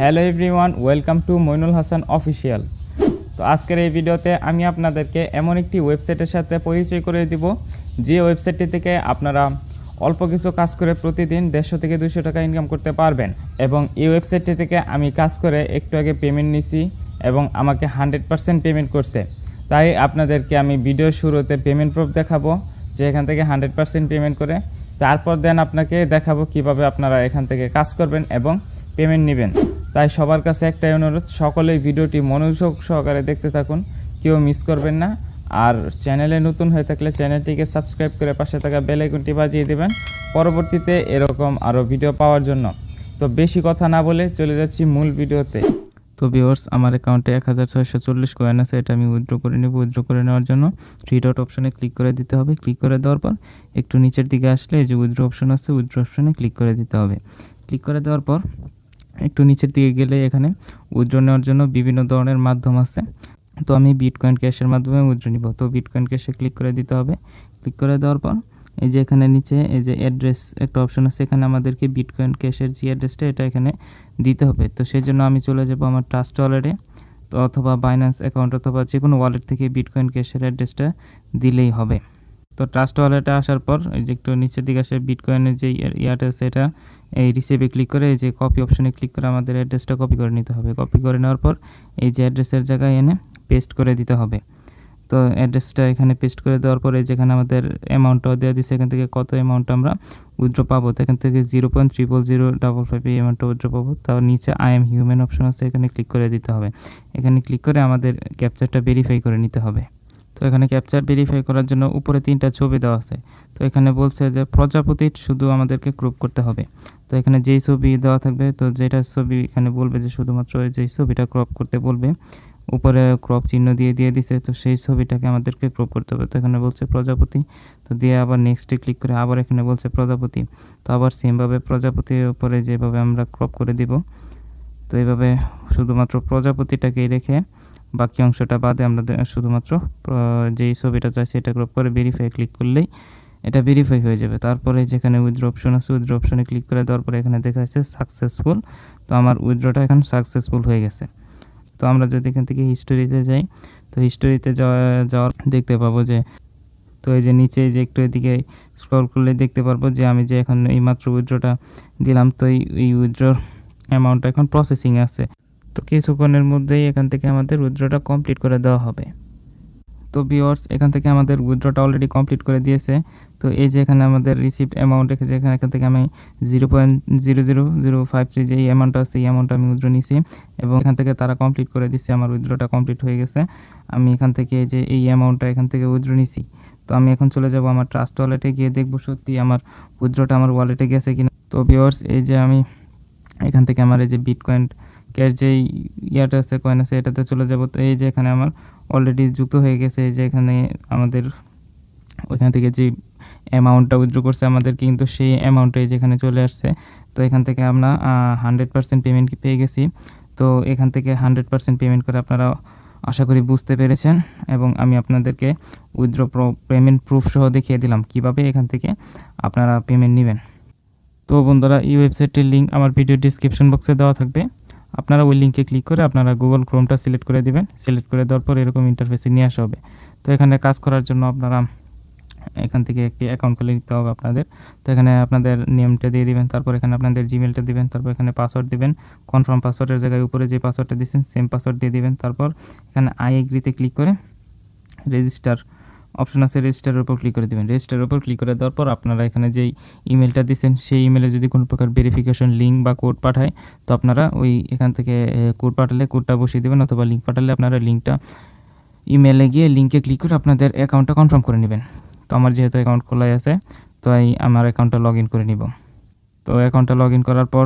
Hello everyone, welcome to Moinul Hasan official. তো আজকের এই ভিডিওতে আমি আপনাদেরকে এমন একটি ওয়েবসাইটের সাথে পরিচয় করে দিব যে ওয়েবসাইটটি থেকে আপনারা অল্প কিছু কাজ করে প্রতিদিন 150 থেকে 200 টাকা ইনকাম করতে পারবেন। এবং এই ওয়েবসাইটটি থেকে আমি কাজ করে একটু আগে পেমেন্ট নিছি এবং আমাকে 100% পেমেন্ট করছে। তাই আপনাদেরকে আমি ভিডিওর শুরুতে পেমেন্ট প্রুফ দেখাবো যে এখান থেকে 100% পেমেন্ট করে, তারপর দেন আপনাকে দেখাবো কিভাবে আপনারা এখান থেকে কাজ করবেন এবং পেমেন্ট নেবেন। তাই সবার কাছে একটাই অনুরোধ, সকলেই ভিডিওটি মনোযোগ সহকারে দেখতে থাকুন, কেউ মিস করবেন না। আর চ্যানেলে নতুন হয়ে থাকলে চ্যানেলটিকে সাবস্ক্রাইব করে পাশে থাকা বেল আইকনটি বাজিয়ে দেবেন পরবর্তীতে এরকম আরও ভিডিও পাওয়ার জন্য। তো বেশি কথা না বলে চলে যাচ্ছি মূল ভিডিওতে। তো ভিউয়ার্স, আমার অ্যাকাউন্টে 1640 কয়েন আছে, এটা আমি উইথড্র করে নেব। উইথড্র করে নেওয়ার জন্য থ্রি ডট অপশনে ক্লিক করে দিতে হবে। ক্লিক করে দেওয়ার পর একটু নিচের দিকে আসলে এই যে উইথড্র অপশন আছে, উইথড্র অপশনে ক্লিক করে দিতে হবে। ক্লিক করে দেওয়ার পর একটু নিচের দিকে গেলে এখানে উইথড্র নেওয়ার জন্য বিভিন্ন ধরনের মাধ্যম আছে। তো আমি বিটকয়েন ক্যাশের মাধ্যমে উইথড্র নিব। তো বিটকয়েন ক্যাশে ক্লিক করে দিতে হবে। ক্লিক করে দেওয়ার পর এই যে এখানে নিচে এই যে অ্যাড্রেস একটা অপশন আছে, এখানে আমাদেরকে বিটকয়েন ক্যাশের যে অ্যাড্রেসটা এটা এখানে দিতে হবে। তো সেই জন্য আমি চলে যাব আমার ট্রাস্ট ওয়ালেটে, তো অথবা বাইন্যান্স অ্যাকাউন্ট অথবা যে কোনো ওয়ালেট থেকে বিটকয়েন ক্যাশের অ্যাড্রেসটা দিলেই হবে। তো ট্রাস্ট ওয়ালেটে আসার পর এই যে একটু নিচের দিকে আসে বিটকয়েনের যে ইয়াটা আছে, এটা এই রিসিভে ক্লিক করে এই যে কপি অপশনে ক্লিক করে আমাদের অ্যাড্রেসটা কপি করে নিতে হবে। কপি করে নেওয়ার পর এই যে অ্যাড্রেসের জায়গায় এনে পেস্ট করে দিতে হবে। তো অ্যাড্রেসটা এখানে পেস্ট করে দেওয়ার পরে যেখানে আমাদের অ্যামাউন্টটাও দেওয়া দিচ্ছে, এখান থেকে কত অ্যামাউন্ট আমরা উইথড্র পাবো, তো এখান থেকে 0.0005 এই অ্যামাউন্টটা উইথড্র পাবো। তার নিচে আই এম হিউম্যান অপশন আছে, এখানে ক্লিক করে দিতে হবে। এখানে ক্লিক করে আমাদের ক্যাপচারটা ভেরিফাই করে নিতে হবে। তো এখানে ক্যাপচার ভেরিফাই করার জন্য উপরে 3টা ছবি দেওয়া আছে। তো এখানে বলছে যে প্রজাপতি শুধু আমাদেরকে ক্রপ করতে হবে। তো এখানে যেই ছবি দেওয়া থাকবে, তো যেটা ছবি এখানে বলবে যে শুধুমাত্র যেই ছবিটা ক্রপ করতে বলবে, উপরে ক্রপ চিহ্ন দিয়ে দিছে, তো সেই ছবিটাকে আমাদেরকে ক্রপ করতে হবে। তো এখানে বলছে প্রজাপতি, তো দিয়ে আবার নেক্সটে ক্লিক করে আবার এখানে বলছে প্রজাপতি। তো আবার সেমভাবে প্রজাপতির উপরে যেভাবে আমরা ক্রপ করে দিব, তো এইভাবে শুধুমাত্র প্রজাপতিটাকেই রেখে বাকি অংশটা বাদে আমরা শুধুমাত্র যেই ছবিটা চাই সেটা ক্রপ করে ভেরিফাই ক্লিক করলেই এটা ভেরিফাই হয়ে যাবে। তারপরে যেখানে উইথড্র অপশন আছে, উইথড্র অপশনে ক্লিক করে দেওয়ার পরে এখানে দেখা যাচ্ছে সাকসেসফুল। তো আমার উইথড্রটা এখন সাকসেসফুল হয়ে গেছে। তো আমরা যদি এখান থেকে হিস্টোরিতে যাই, তো হিস্টোরিতে যাওয়ার দেখতে পাবো যে, তো এই যে নিচে যে একটু এদিকে স্ক্রল করলে দেখতে পারবো যে আমি যে এখন এই মাত্র উইথড্রটা দিলাম, তো এই উইথড্রর অ্যামাউন্টটা এখন প্রসেসিংয়ে আছে। তো কিছুক্ষণের মধ্যেই এখান থেকে আমাদের উইথড্রটা কমপ্লিট করে দেওয়া হবে। তো ভিউয়ার্স, এখান থেকে আমাদের উইথড্রটা অলরেডি কমপ্লিট করে দিয়েছে। তো এই যে এখানে আমাদের রিসিপ্ট অ্যামাউন্ট রেখেছে, এখান থেকে আমি 0.00053 যে অ্যামাউন্টটা আছে এই অ্যামাউন্টটা আমি উইথড্র নিছি এবং এখান থেকে তারা কমপ্লিট করে দিচ্ছে। আমার উইথড্রটা কমপ্লিট হয়ে গেছে। আমি এখান থেকে যে এই অ্যামাউন্টটা এখান থেকে উইথড্র নিছি। তো আমি এখন চলে যাব আমার ট্রাস্ট ওয়ালেটে, গিয়ে দেখবো সত্যি আমার উইথড্রটা আমার ওয়ালেটে গেছে কিনা। তো ভিউয়ার্স, এই যে আমি এখান থেকে আমার এই যে বিটকয়েন ক্যাশ যেই ইয়াটা আছে, কয়েন আছে, এটাতে চলে যাব। তো এই যে এখানে আমার অলরেডি যুক্ত হয়ে গেছে। এই যে এখানে আমাদের ওইখান থেকে যে অ্যামাউন্টটা উইথড্র করছে আমাদের, কিন্তু সেই অ্যামাউন্টটাই যেখানে চলে আসছে। তো এখান থেকে আমরা 100% পেমেন্ট পেয়ে গেছি। তো এখান থেকে 100% পেমেন্ট করে আপনারা আশা করি বুঝতে পেরেছেন, এবং আমি আপনাদেরকে উইথড্র পেমেন্ট প্রুফ সহ দেখিয়ে দিলাম কিভাবে এখান থেকে আপনারা পেমেন্ট নেবেন। তো বন্ধুরা, এই ওয়েবসাইটের লিঙ্ক আমার ভিডিও ডিসক্রিপশন বক্সে দেওয়া থাকবে। আপনারা ওই লিঙ্কে ক্লিক করে আপনারা গুগল ক্রোমটা সিলেক্ট করে দিবেন। সিলেক্ট করে দেওয়ার পর এরকম ইন্টারফেসে নিয়ে আসা হবে। তো এখানে কাজ করার জন্য আপনারা এখান থেকে একটি অ্যাকাউন্ট খুলে নিতে হবে আপনাদের। তো এখানে আপনাদের নেমটা দিয়ে দিবেন, তারপর এখানে আপনাদের জিমেলটা দিবেন, তারপর এখানে পাসওয়ার্ড দিবেন। কনফার্ম পাসওয়ার্ডের জায়গায় উপরে যে পাসওয়ার্ডটা দিয়েছেন সেম পাসওয়ার্ড দিয়ে দিবেন। তারপর এখানে আই এগ্রিতে ক্লিক করে রেজিস্টার অপশন আছে, রেজিস্টারের উপর ক্লিক করে দেবেন। রেজিস্টারের উপর ক্লিক করে দেওয়ার পর আপনারা এখানে যেই ইমেলটা দিয়েছেন সেই ইমেলে যদি কোনো প্রকার ভেরিফিকেশন লিঙ্ক বা কোড পাঠায়, তো আপনারা ওই এখান থেকে কোড পাঠালে কোডটা বসিয়ে দেবেন, অথবা লিঙ্ক পাঠালে আপনারা লিঙ্কটা ইমেলে গিয়ে লিঙ্কে ক্লিক করে আপনাদের অ্যাকাউন্টটা কনফার্ম করে নেবেন। তো আমার যেহেতু অ্যাকাউন্ট খোলাই আছে, তো আমার অ্যাকাউন্টটা লগ ইন করে নিব। তো অ্যাকাউন্টটা লগ ইন করার পর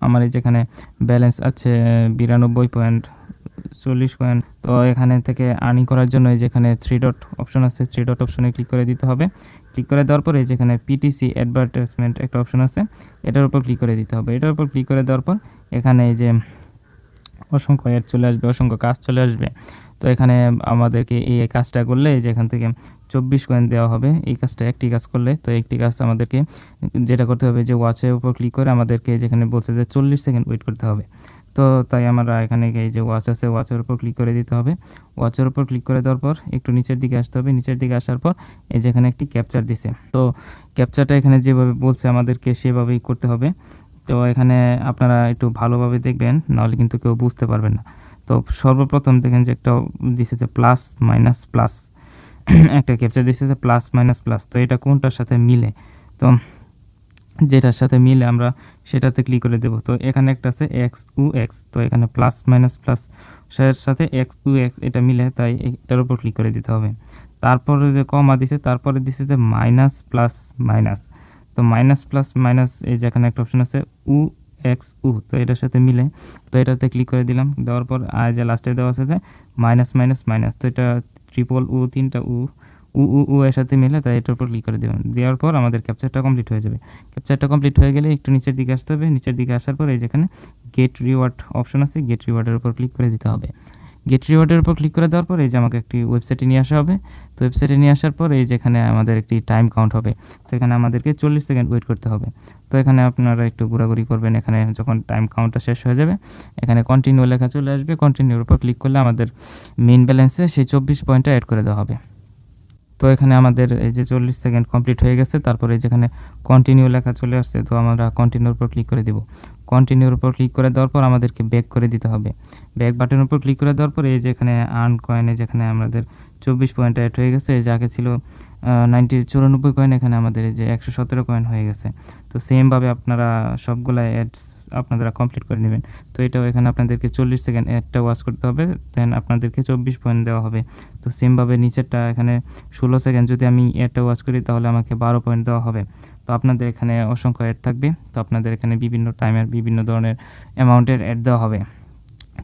আমার এই যেখানে ব্যালেন্স আছে 92.40 কয়েন। তো এখানে থেকে আর্নিং করার জন্য এই যেখানে থ্রি ডট অপশন আছে, থ্রি ডট অপশনে ক্লিক করে দিতে হবে। ক্লিক করে দেওয়ার পরে যেখানে পিটিসি অ্যাডভার্টাইজমেন্ট একটা অপশন আছে, এটার উপর ক্লিক করে দিতে হবে। এটার উপর ক্লিক করে দেওয়ার পর এখানে এই যে অসংখ্য অ্যাড চলে আসবে, অসংখ্য কাজ চলে আসবে। তো তো এখানে আমাদেরকে এই কাজটা করলে যে এখান থেকে 24 কয়েন দেওয়া হবে। এই কাজটা একটি কাজ করলে, তো একটি কাজ আমাদেরকে যেটা করতে হবে যে ওয়াচের উপর ক্লিক করে আমাদেরকে যেখানে বলছে যে 40 সেকেন্ড ওয়েট করতে হবে। তো তাই আমরা এখানে এই যে ওয়াচ আছে ওয়াচের উপর ক্লিক করে দিতে হবে। ওয়াচের উপর ক্লিক করে দেওয়ার পর একটু নিচের দিকে আসতে হবে। নিচের দিকে আসার পর এই যে এখানে একটি ক্যাপচার দিছে, তো ক্যাপচারটা এখানে যেভাবে বলছে আমাদেরকে সেভাবেই করতে হবে। তো এখানে আপনারা একটু ভালোভাবে দেখবেন, নাহলে কিন্তু কেউ বুঝতে পারবেন না। তো সর্বপ্রথম দেখেন যে একটা দিছে যে প্লাস মাইনাস প্লাস, একটা ক্যাপচার দিছে যে প্লাস মাইনাস প্লাস। তো এটা কোনটার সাথে মিলে, তো যেটার সাথে মিলে আমরা সেটাতে ক্লিক করে দেব। তো এখানে একটা আছে এক্স উ এক্স, তো এখানে প্লাস মাইনাস প্লাস এর সাথে এক্স উ এক্স এটা মিলে, তাই এটার উপর ক্লিক করে দিতে হবে। তারপরে যে কমা দিছে, তারপরে দিছে যে মাইনাস প্লাস মাইনাস, তো মাইনাস প্লাস মাইনাস এই যে এখানে একটা অপশন আছে উ এক্স উ, তো এটার সাথে মিলে, তো এটাতে ক্লিক করে দিলাম। দেওয়ার পর আর যে লাস্টে দেওয়া আছে যে মাইনাস মাইনাস মাইনাস, তো এটা ট্রিপল উ, তিনটা উ উ উ উ এর সাথে মিলে, তাই এটার উপর ক্লিক করে দেবেন। দেওয়ার পর আমাদের ক্যাপচারটা কমপ্লিট হয়ে যাবে। ক্যাপচারটা কমপ্লিট হয়ে গেলে একটু নিচের দিকে আসতে হবে। নিচের দিকে আসার পর এই যেখানে গেট রিওয়ার্ড অপশন আছে, গেট রিওয়ার্ডের উপর ক্লিক করে দিতে হবে। গেট রিওয়ার্ডের উপর ক্লিক করে দেওয়ার পর এই যে আমাকে একটি ওয়েবসাইটে নিয়ে আসা হবে। তো ওয়েবসাইটে নিয়ে আসার পর এই যেখানে আমাদের একটি টাইম কাউন্ট হবে, তো এখানে আমাদেরকে 40 সেকেন্ড ওয়েট করতে হবে। তো এখানে আপনারা একটু ঘোরাঘুরি করবেন। এখানে যখন টাইম কাউন্টটা শেষ হয়ে যাবে এখানে কন্টিনিউ লেখা চলে আসবে। কন্টিনিউর উপর ক্লিক করলে আমাদের মেইন ব্যালেন্সে সেই 24 পয়েন্টটা অ্যাড করে দেওয়া হবে। তো এখানে আমাদের এই যে 40 সেকেন্ড কমপ্লিট হয়ে গেছে। তারপরে যেখানে কন্টিনিউ লেখা চলে আসছে, তো আমরা কন্টিনিউর উপর ক্লিক করে দেব। কন্টিনিউর উপর ক্লিক করে দেওয়ার পর আমাদেরকে ব্যাক করে দিতে হবে। ব্যাক বাটনের উপর ক্লিক করে দেওয়ার পর এই যেখানে আর্ন কয়েনে যেখানে আমাদের 24 পয়েন্ট অ্যাড হয়ে গেছে, যে আগে ছিল 94 কয়েন, এখানে আমাদের এই যে 117 কয়েন হয়ে গেছে। তো সেমভাবে আপনারা সবগুলা অ্যাডস আপনারা কমপ্লিট করে নেবেন। তো এটাও এখানে আপনাদেরকে 40 সেকেন্ড অ্যাডটা ওয়াচ করতে হবে, দেন আপনাদেরকে 24 পয়েন্ট দেওয়া হবে। তো সেমভাবে নিচেরটা এখানে 16 সেকেন্ড যদি আমি অ্যাডটা ওয়াচ করি তাহলে আমাকে 12 পয়েন্ট দেওয়া হবে। তো আপনাদের এখানে অসংখ্য অ্যাড থাকবে, তো আপনাদের এখানে বিভিন্ন টাইমের বিভিন্ন ধরনের অ্যামাউন্টের অ্যাড দেওয়া হবে।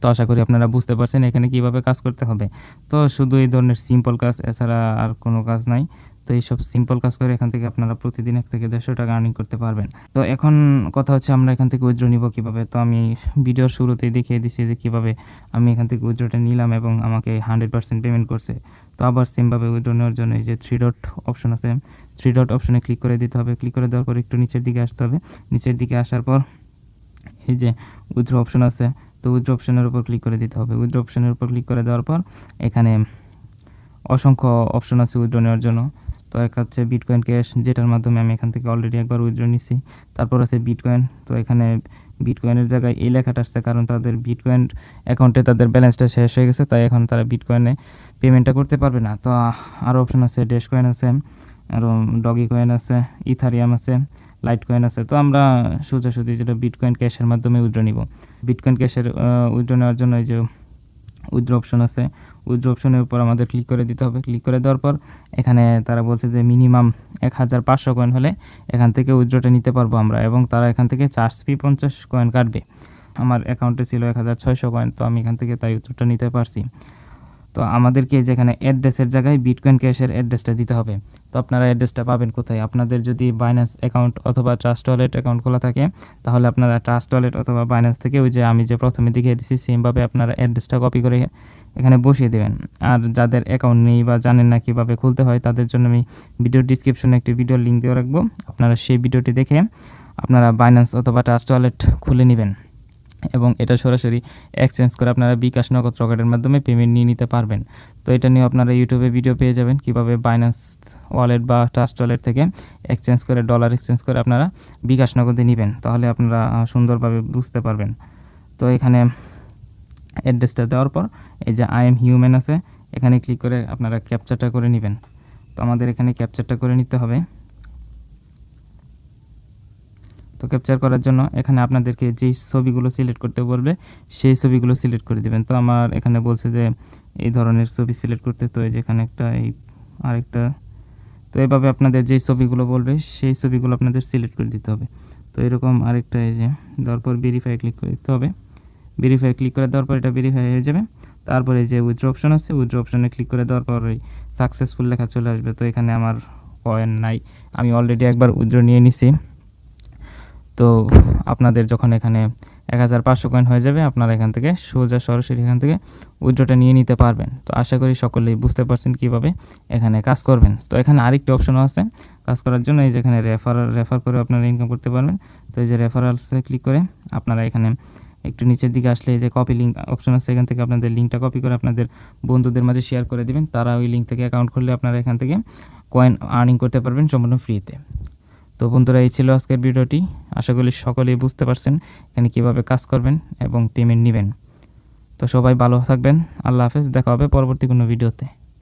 তো আশা করি আপনারা বুঝতে পারছেন এখানে কিভাবে কাজ করতে হবে। তো শুধু এই ধরনের সিম্পল কাজ, এছাড়া আর কোনো কাজ নাই। তো এইসব সিম্পল কাজ করে এখান থেকে আপনারা প্রতিদিন 1 থেকে 150 টাকা আর্নিং করতে পারবেন। তো এখন কথা হচ্ছে আমরা এখান থেকে উইথড্র নিব কীভাবে। তো আমি ভিডিওর শুরুতেই দেখিয়ে দিচ্ছি যে কীভাবে আমি এখান থেকে উইথড্রটা নিলাম এবং আমাকে 100% পেমেন্ট করছে। তো আবার সেমভাবে উইথড্র নেওয়ার জন্য এই যে 3 ডট অপশন আছে, 3 ডট অপশনে ক্লিক করে দিতে হবে। ক্লিক করে দেওয়ার পর একটু নিচের দিকে আসতে হবে। নিচের দিকে আসার পর এই যে উইথড্র অপশন আছে, তো উইথড্র অপশনের উপর ক্লিক করে দিতে হবে। উইথড্র অপশনের উপর ক্লিক করে দেওয়ার পর এখানে অসংখ্য অপশন আছে উইথড্র নেওয়ার জন্য। তো এক হচ্ছে বিটকয়েন ক্যাশ, যেটার মাধ্যমে আমি এখান থেকে অলরেডি একবার উইথড্র নিছি। তারপর আছে বিটকয়েন, তো এখানে বিটকয়েনের জায়গায় এই লেখাটা আসছে কারণ তাদের বিটকয়েন অ্যাকাউন্টে তাদের ব্যালেন্সটা শেষ হয়ে গেছে, তাই এখন তারা বিটকয়েনে পেমেন্টটা করতে পারবে না। তো আরও অপশন আছে, ড্যাশ কয়েন আছে, আরও ডগি কয়েন আছে, ইথারিয়াম আছে, লাইট কয়েন আছে। তো আমরা সোজাসুজি যেটা বিটকয়েন ক্যাশের মাধ্যমে উইথড্র নিব। বিটকয়েন ক্যাশের উইথড্র নেওয়ার জন্য এই যে উইথড্র অপশন আছে, উইথড্র অপশনের উপর আমাদের ক্লিক করে দিতে হবে। ক্লিক করে দেওয়ার পর এখানে তারা বলছে যে মিনিমাম 1500 কয়েন হলে এখান থেকে উইথড্রটা নিতে পারবো আমরা, এবং তারা এখান থেকে চার্জ ফি 50 কয়েন কাটবে। আমার অ্যাকাউন্টে ছিল 1600 কয়েন, তো আমি এখান থেকে তাই উইথড্রটা নিতে পারছি। তো আমাদেরকে যেখানে অ্যাড্রেসের জায়গায় বিটকয়েন ক্যাশের অ্যাড্রেসটা দিতে হবে। তো আপনারা অ্যাড্রেসটা পাবেন কোথায়? আপনাদের যদি বাইন্যান্স অ্যাকাউন্ট অথবা ট্রাস্ট ওয়ালেট অ্যাকাউন্ট খোলা থাকে তাহলে আপনারা ট্রাস্ট ওয়ালেট অথবা বাইন্যান্স থেকে ওই যে আমি যে প্রথমে দেখিয়ে দিচ্ছি সেমভাবে আপনারা অ্যাড্রেসটা কপি করে এখানে বসিয়ে দেবেন। আর যাদের অ্যাকাউন্ট নেই বা জানেন না কীভাবে খুলতে হয় তাদের জন্য আমি ভিডিওর ডিসক্রিপশনে একটি ভিডিওর লিঙ্ক দিয়ে রাখবো। আপনারা সেই ভিডিওটি দেখে আপনারা বাইন্যান্স অথবা ট্রাস্ট ওয়ালেট খুলে নেবেন এবং এটা সরাসরি এক্সচেঞ্জ করে আপনারা বিকাশ নগদ রকেটের মাধ্যমে পেমেন্ট নিয়ে নিতে পারবেন। তো এটা নিয়ে আপনারা ইউটিউবে ভিডিও পেয়ে যাবেন কীভাবে বাইন্যান্স ওয়ালেট বা ট্রাস্ট ওয়ালেট থেকে এক্সচেঞ্জ করে ডলার এক্সচেঞ্জ করে আপনারা বিকাশ নগদে নেবেন, তাহলে আপনারা সুন্দরভাবে বুঝতে পারবেন। তো এখানে অ্যাড্রেসটা দেওয়ার পর এই যে আই এম হিউম্যান আছে, এখানে ক্লিক করে আপনারা ক্যাপচারটা করে নেবেন। তো আমাদের এখানে ক্যাপচারটা করে নিতে হবে। তো ক্যাপচার করার জন্য এখানে আপনাদেরকে যেই ছবিগুলো সিলেক্ট করতে বলবে সেই ছবিগুলো সিলেক্ট করে দেবেন। তো আমার এখানে বলছে যে এই ধরনের ছবি সিলেক্ট করতে, তো এই যেখানে একটা এই আরেকটা, তো এইভাবে আপনাদের যেই ছবিগুলো বলবে সেই ছবিগুলো আপনাদের সিলেক্ট করে দিতে হবে। তো এরকম আরেকটা এই যে দেওয়ার পর ভেরিফাই ক্লিক করে দিতে হবে। ভেরিফাই ক্লিক করে দেওয়ার পর এটা ভেরিফাই হয়ে যাবে। তারপরে যে উইথড্র অপশন আছে, উইথড্র অপশনে ক্লিক করে দেওয়ার পর ওই সাকসেসফুল লেখা চলে আসবে। তো এখানে আমার কয়েন নাই, আমি অলরেডি একবার উইথড্র নিয়ে নিছি। তো আপনাদের যখন এখানে 1500 কয়েন হয়ে যাবে। আপনারা এখান থেকে সোজা সরাসরি এখান থেকে উইথড্রটা নিয়ে নিতে পারবেন। তো আশা করি সকলেই বুঝতে পারছেন কিভাবে এখানে কাজ করবেন। তো এখানে আরেকটি অপশনও আছে কাজ করার জন্য, এই যেখানে রেফার করে আপনারা ইনকাম করতে পারবেন। তো এই যে রেফারেলসে ক্লিক করে আপনারা এখানে একটু নিচের দিকে আসলে এই যে কপি লিঙ্ক অপশন আছে, এখান থেকে আপনাদের লিঙ্কটা কপি করে আপনাদের বন্ধুদের মাঝে শেয়ার করে দিবেন। তারা ওই লিঙ্ক থেকে অ্যাকাউন্ট খুললে আপনারা এখান থেকে কয়েন আর্নিং করতে পারবেন সম্পূর্ণ ফ্রিতে। তো বন্ধুরা, এই ছিল আজকের ভিডিওটি। আশা করি সকলেই বুঝতে পারছেন এখানে কীভাবে কাজ করবেন এবং পেমেন্ট নেবেন। তো সবাই ভালো থাকবেন। আল্লাহ হাফেজ। দেখা হবে পরবর্তী কোনো ভিডিওতে।